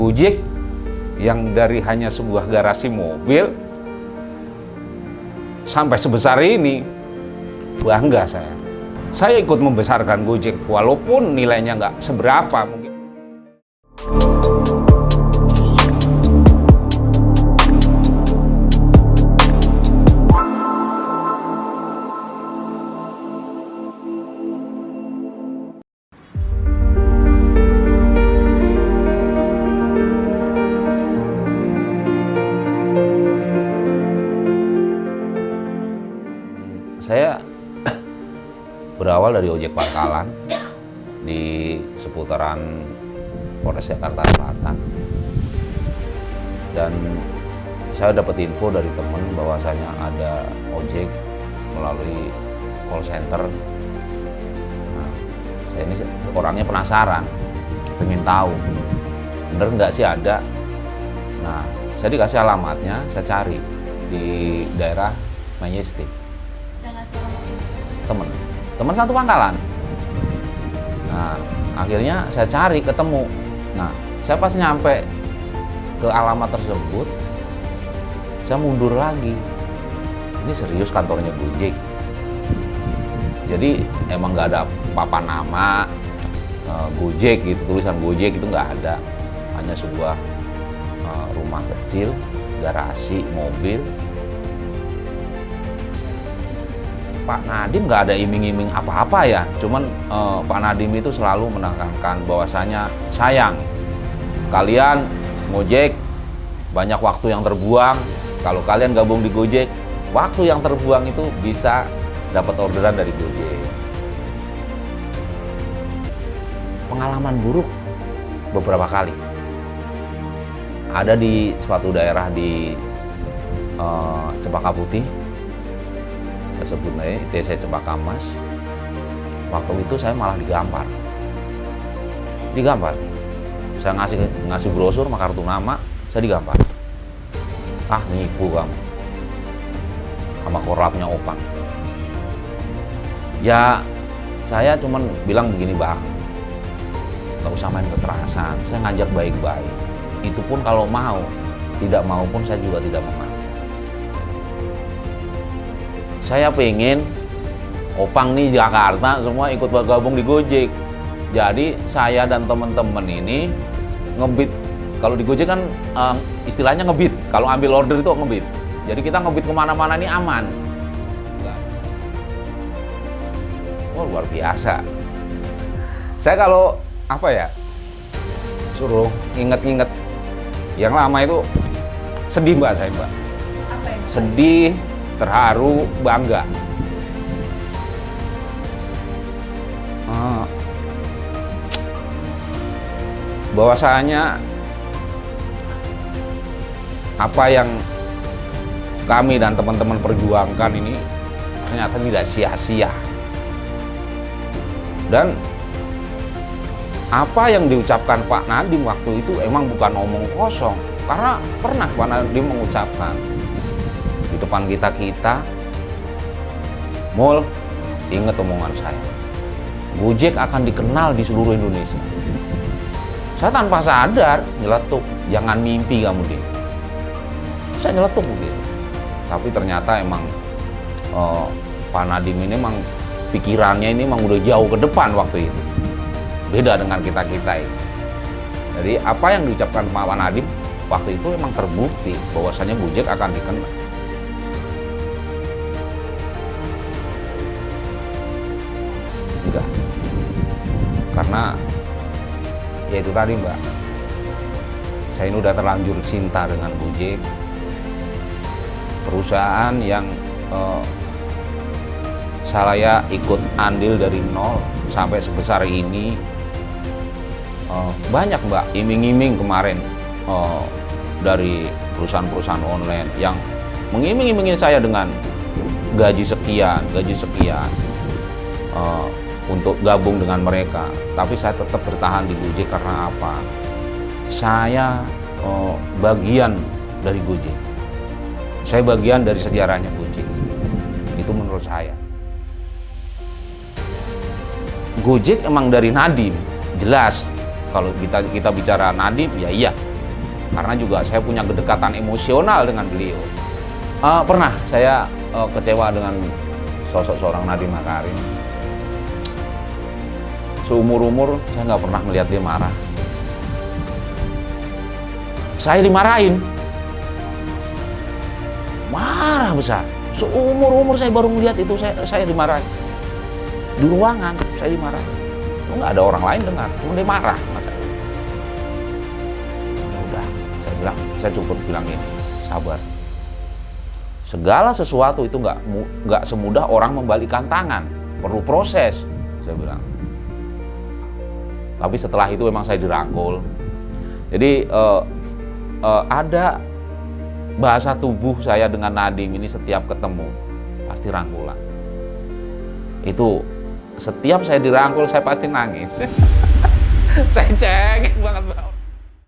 Gojek yang dari hanya sebuah garasi mobil sampai sebesar ini, bangga saya. Saya ikut membesarkan Gojek walaupun nilainya nggak seberapa mungkin. Saya berawal dari ojek pangkalan di seputaran Polres Jakarta Selatan, dan saya dapat info dari teman bahwasanya ada ojek melalui call center. Nah, saya ini orangnya penasaran, pengen tahu bener nggak sih ada. Nah, saya dikasih alamatnya, saya cari di daerah Majestic. Teman satu pangkalan. Nah, akhirnya saya cari ketemu. Nah, saya pas nyampe ke alamat tersebut, saya mundur lagi. Ini serius kantornya Gojek. Jadi emang nggak ada papan nama Gojek gitu, tulisan Gojek itu nggak ada. Hanya sebuah rumah kecil, garasi mobil. Pak Nadiem nggak ada iming-iming apa-apa ya, cuman Pak Nadiem itu selalu menekankan bahwasanya sayang kalian ngojek banyak waktu yang terbuang, kalau kalian gabung di Gojek waktu yang terbuang itu bisa dapat orderan dari Gojek. Pengalaman buruk beberapa kali ada di suatu daerah di Cempaka Putih, sebutnya TC Cempaka Mas. Waktu itu saya malah digampar. Saya ngasih brosur sama kartu nama, saya digampar. Ah, nipu kamu sama korlapnya Opang. Ya, saya cuman bilang begini, Bang, nggak usah main kekerasan, saya ngajak baik-baik. Itu pun kalau mau, tidak mau pun saya juga tidak memaksa. Saya pengen Opang nih Jakarta semua ikut bergabung di Gojek. Jadi saya dan teman-teman ini ngebit. Kalau di Gojek kan istilahnya ngebit. Kalau ambil order itu ngebit. Jadi kita ngebit kemana-mana ini aman. Oh, luar biasa. Saya kalau apa ya, suruh inget-inget yang lama itu sedih Mbak saya, Mbak. Apa yang sedih, terharu, bangga. Bahwasanya apa yang kami dan teman-teman perjuangkan ini ternyata tidak sia-sia. Dan apa yang diucapkan Pak Nadiem waktu itu emang bukan omong kosong, karena pernah Pak Nadiem mengucapkan di depan kita, Mul, ingat omongan saya, Gojek akan dikenal di seluruh Indonesia. Saya tanpa sadar nyeletuk, jangan mimpi kamu deh. Saya nyeletuk begitu. Tapi ternyata emang Pak Nadiem ini emang pikirannya ini emang udah jauh ke depan waktu itu. Beda dengan kita-kita ini. Jadi apa yang diucapkan Pak Nadiem waktu itu emang terbukti bahwasanya Gojek akan dikenal. Enggak, karena ya itu tadi Mbak, saya ini udah terlanjur cinta dengan Gojek, perusahaan yang saya ikut andil dari nol sampai sebesar ini. Banyak Mbak iming-iming kemarin dari perusahaan-perusahaan online yang mengiming-imingin saya dengan gaji sekian untuk gabung dengan mereka. Tapi saya tetap bertahan di Gojek karena apa? Saya bagian dari Gojek. Saya bagian dari sejarahnya Gojek. Itu menurut saya. Gojek emang dari Nadiem, jelas. Kalau kita bicara Nadiem, ya iya, karena juga saya punya kedekatan emosional dengan beliau. Pernah saya kecewa dengan sosok seorang Nadiem Makarim. Seumur-umur saya nggak pernah melihat dia marah. Saya dimarahin, marah besar. Seumur-umur saya baru melihat itu, saya dimarahin. Di ruangan saya dimarahin. Nggak ada orang lain dengar, cuma dia marah sama saya. Ya udah, saya cukup bilang ini, sabar. Segala sesuatu itu nggak semudah orang membalikkan tangan, perlu proses, saya bilang. Tapi setelah itu memang saya dirangkul. Jadi ada bahasa tubuh saya dengan Nadiem ini setiap ketemu pasti rangkulan. Itu setiap saya dirangkul saya pasti nangis. Saya cengeng banget.